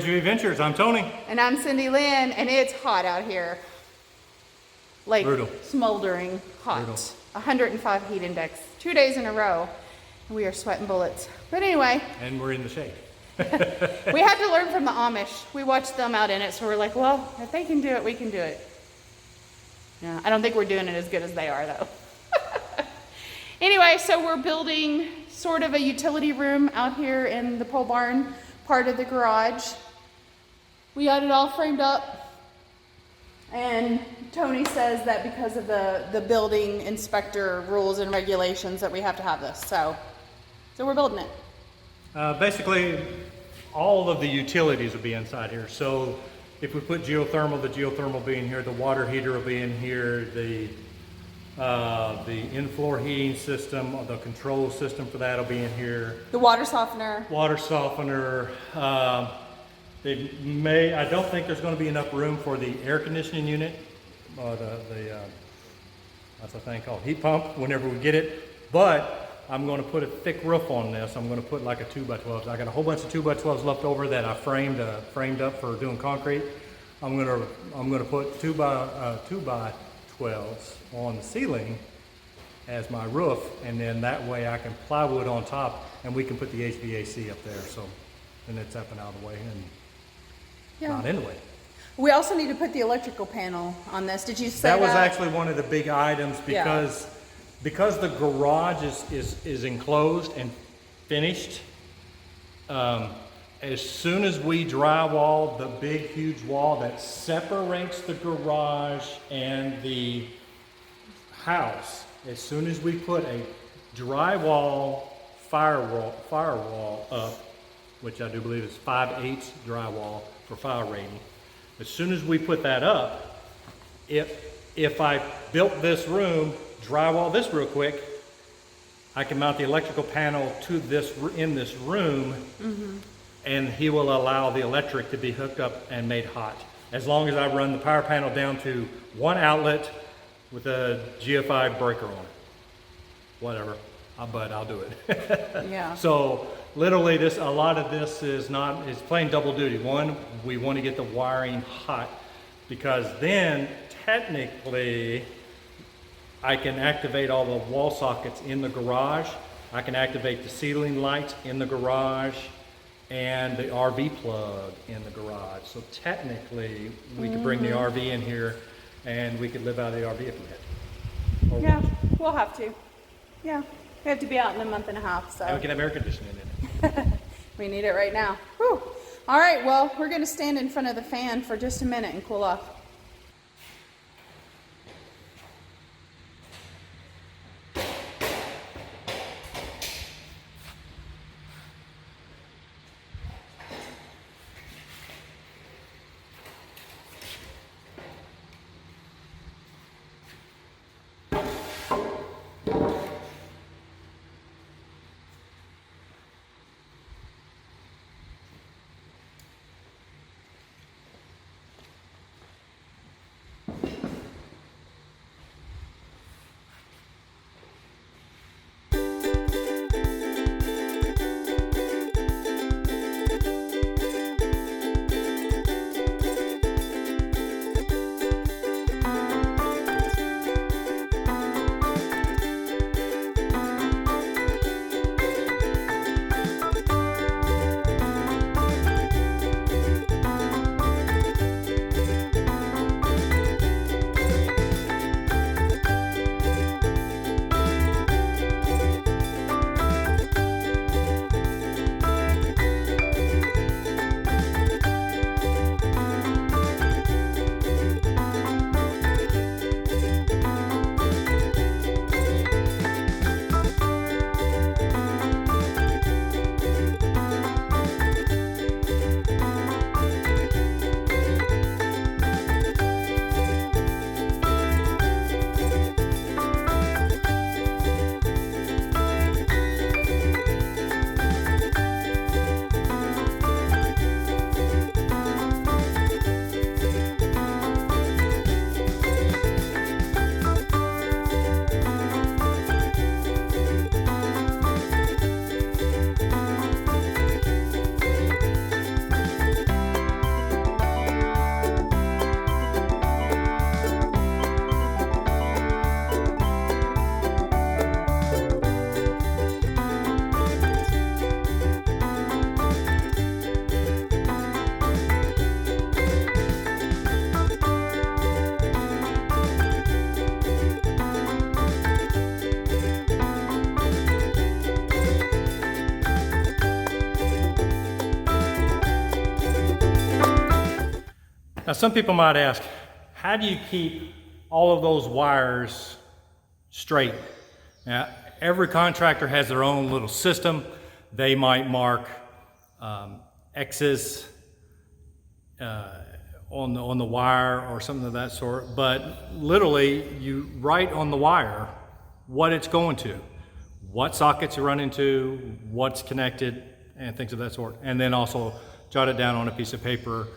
BridgeviewAdventures. I'm Tony. And I'm Cindy Lynn, and it's hot out here. Like brutal. Smoldering hot. Brutal. 105 heat index, 2 days in a row. And we are sweating bullets. But anyway. And we're in the shade. We had to learn from the Amish. We watched them out in it, so we're like, well, if they can do it, we can do it. Yeah, I don't think we're doing it as good as they are, though. Anyway, so we're building sort of a utility room out here in the Polebarn part of the garage. We got it all framed up, and Tony says that because of the building inspector rules and regulations that we have to have this, so we're building it. Basically, all of the utilities will be inside here. So if we put geothermal, the geothermal will be in here, the water heater will be in here, the in-floor heating system, the control system for that will be in here. The water softener. Water softener. I don't think there's going to be enough room for the air conditioning unit, what's the thing called, heat pump, whenever we get it. But I'm going to put a thick roof on this. I'm going to put like a 2x12. I got a whole bunch of 2x12s left over that I framed up for doing concrete. I'm going to put 2x12s on the ceiling as my roof, and then that way I can plywood on top, and we can put the HVAC up there. So then it's up and out of the way and not in the way. We also need to put the electrical panel on this. Did you say that? That was actually one of the big items because the garage is enclosed and finished. As soon as we drywall the big huge wall that separates the garage and the house, as soon as we put a drywall firewall up, which I do believe is 5/8 drywall for fire rating, as soon as we put that up, if I built this room, drywall this real quick, I can mount the electrical panel to this in this room, and he will allow the electric to be hooked up and made hot. As long as I run the power panel down to one outlet with a GFI breaker on it. Whatever, but I'll do it. Yeah. So literally a lot of this is playing double duty. One, we want to get the wiring hot, because then technically I can activate all the wall sockets in the garage. I can activate the ceiling lights in the garage and the RV plug in the garage. So technically we could bring the RV in here and we could live out of the RV if we had to. Yeah, we'll have to. Yeah, we have to be out in a month and a half, so. And we can have air conditioning in it. We need it right now. Whew. All right, well, we're gonna stand in front of the fan for just a minute and cool off. Now some people might ask, how do you keep all of those wires straight? Now, every contractor has their own little system. They might mark X's on the wire or something of that sort, but literally you write on the wire what it's going to, what sockets you run into, what's connected, and things of that sort. And then also jot it down on a piece of paper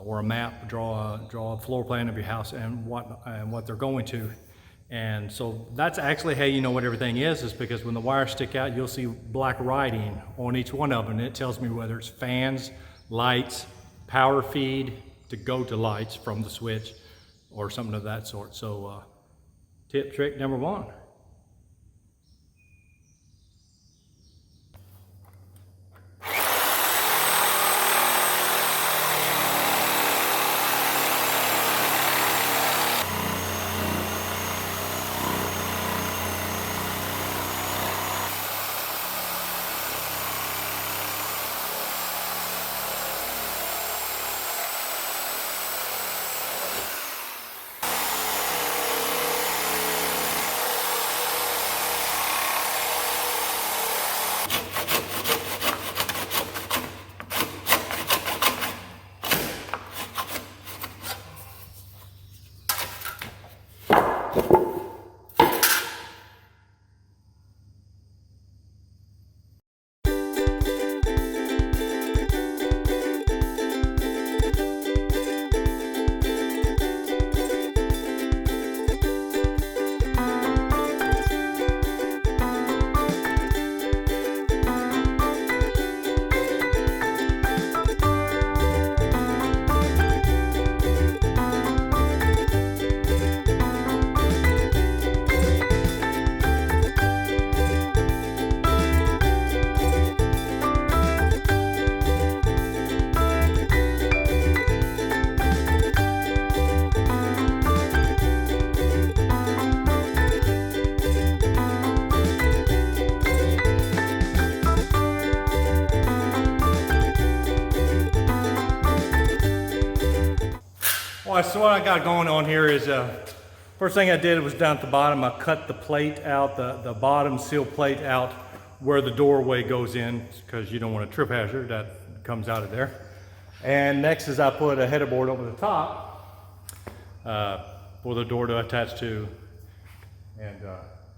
or a map, draw a floor plan of your house and what they're going to. And so that's actually how you know what everything is because when the wires stick out, you'll see black writing on each one of them, and it tells me whether it's fans, lights, power feed to go to lights from the switch or something of that sort. So tip trick number 1. Well, so what I got going on here is, first thing I did was down at the bottom, I cut the plate out, the bottom seal plate out where the doorway goes in, because you don't want a trip hazard that comes out of there. And next is I put a header board over the top for the door to attach to. And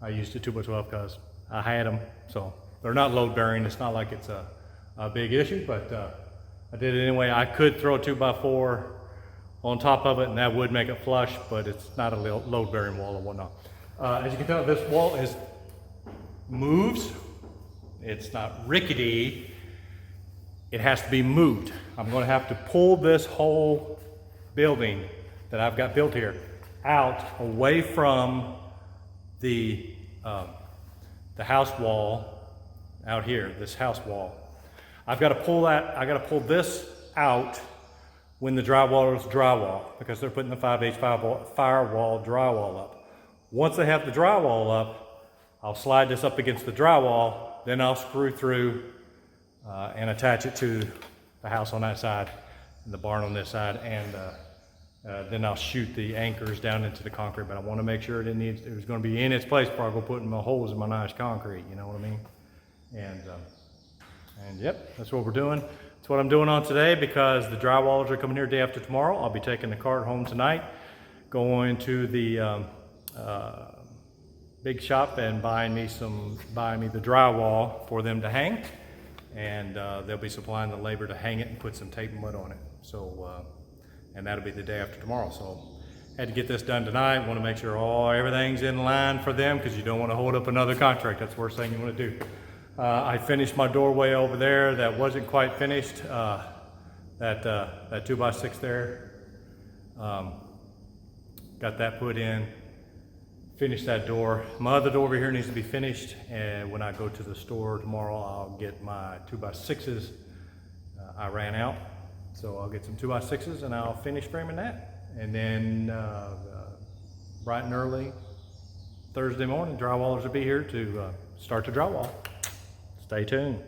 I used a 2x12 because I had them, so they're not load bearing. It's not like it's a big issue, but I did it anyway. I could throw a 2x4 on top of it, and that would make it flush, but it's not a load bearing wall or whatnot. As you can tell, this wall moves. It's not rickety. It has to be moved. I'm going to have to pull this whole building that I've got built here out away from the house wall out here, this house wall. I've got to pull that, I got to pull this out when the drywall is drywall, because they're putting the 5H firewall drywall up. Once they have the drywall up, I'll slide this up against the drywall, then I'll screw through and attach it to the house on that side and the barn on this side, and then I'll shoot the anchors down into the concrete. But I want to make sure it was going to be in its place before I go putting my holes in my nice concrete, you know what I mean? And yep, that's what we're doing. That's what I'm doing on today, because the drywallers are coming here day after tomorrow. I'll be taking the cart home tonight, going to the big shop and buying me the drywall for them to hang, and they'll be supplying the labor to hang it and put some tape and mud on it. So, and that'll be the day after tomorrow. So, had to get this done tonight. Want to make sure everything's in line for them, because you don't want to hold up another contract. That's the worst thing you want to do. I finished my doorway over there that wasn't quite finished, that 2x6 there. Got that put in, finished that door. My other door over here needs to be finished, and when I go to the store tomorrow, I'll get my 2x6s. I ran out, so I'll get some 2x6s and I'll finish framing that. And then bright and early Thursday morning, drywallers will be here to start the drywall. Stay tuned.